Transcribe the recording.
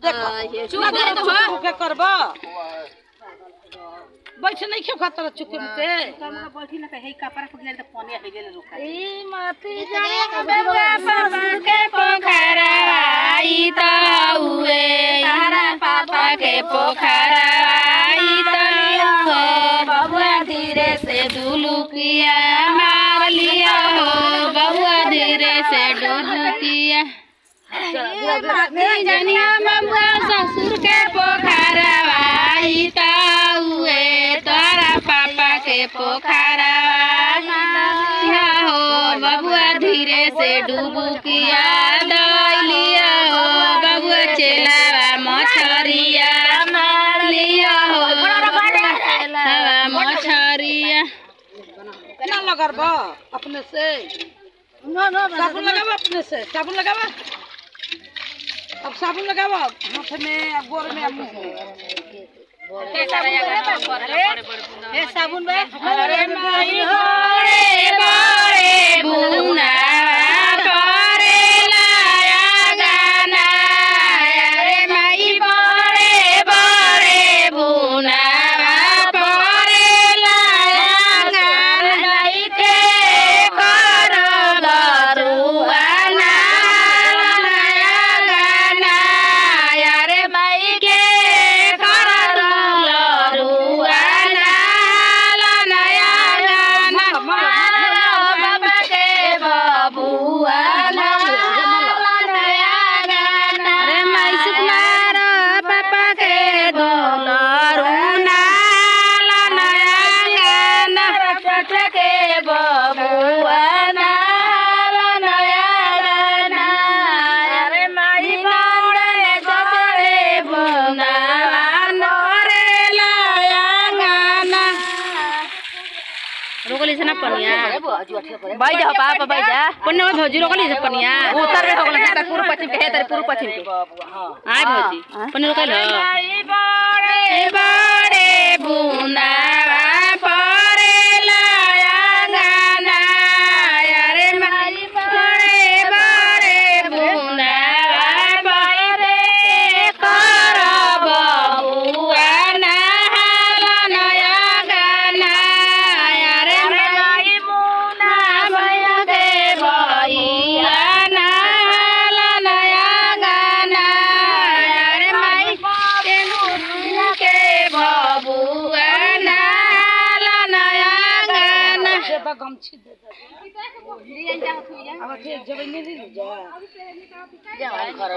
देखो चुप के करबा बैठ नहीं क्यों खतर चुके में हमरा बैठी ना हे कपड़ा पकड़ ले त पानी हेले रुका ई माती जाने बबुआ पापा के पोखरा आई त हुए तारा पापा के पोखरा आई त हुए बबुआ धीरे से डुलुकिया मार लिया हो बबुआ धीरे से डुलुकिया जनिया बबुआ ससुर के पोखरा आई त हुए तारा पापा के पोखरा हो बबुआ धीरे से डुबुकिया लिया हो बबुआ चेलावा मछरिया मार लिया हो चेलावा मछरिया ना लगरबा अपने से साबुन लगावा अपने से साबुन लगावा अब साबुन लगावा हाथ में गोर में मुंह में ए साबुन बे अरे माई हो रे बड़े बुना परे लाया गाना अरे माई बड़े बड़े बुना परे लाया गाना के कर दरुआना लाया गाना अरे माई के कर दरुआना लाया गाना बाबा के बबुआ लाया गाना रे माई सुकुमार पापा के दरुना लाया गाना पापा के बबुआ लाया गाना अरे माई बड़े बड़े बुना रे लाया गाना रोकली से ना पनिया भाई जा पाप भाई जा पन्ने में भौजी रोकली से पनिया उतर में होगला त पूर्व पश्चिम के हे त पूर्व पश्चिम के आय भौजी पन्ने रोकल बड़े बड़े बुना परे लाया गाना अरे माई बड़े बड़े बुना परे कर बबुआ नया गाना अरे माई मुना भैया के भैया नया गाना अरे माई के मुनिया के बबुआ नया गाना से त गमछी दे दे अब फिर जब नहीं जा जा घर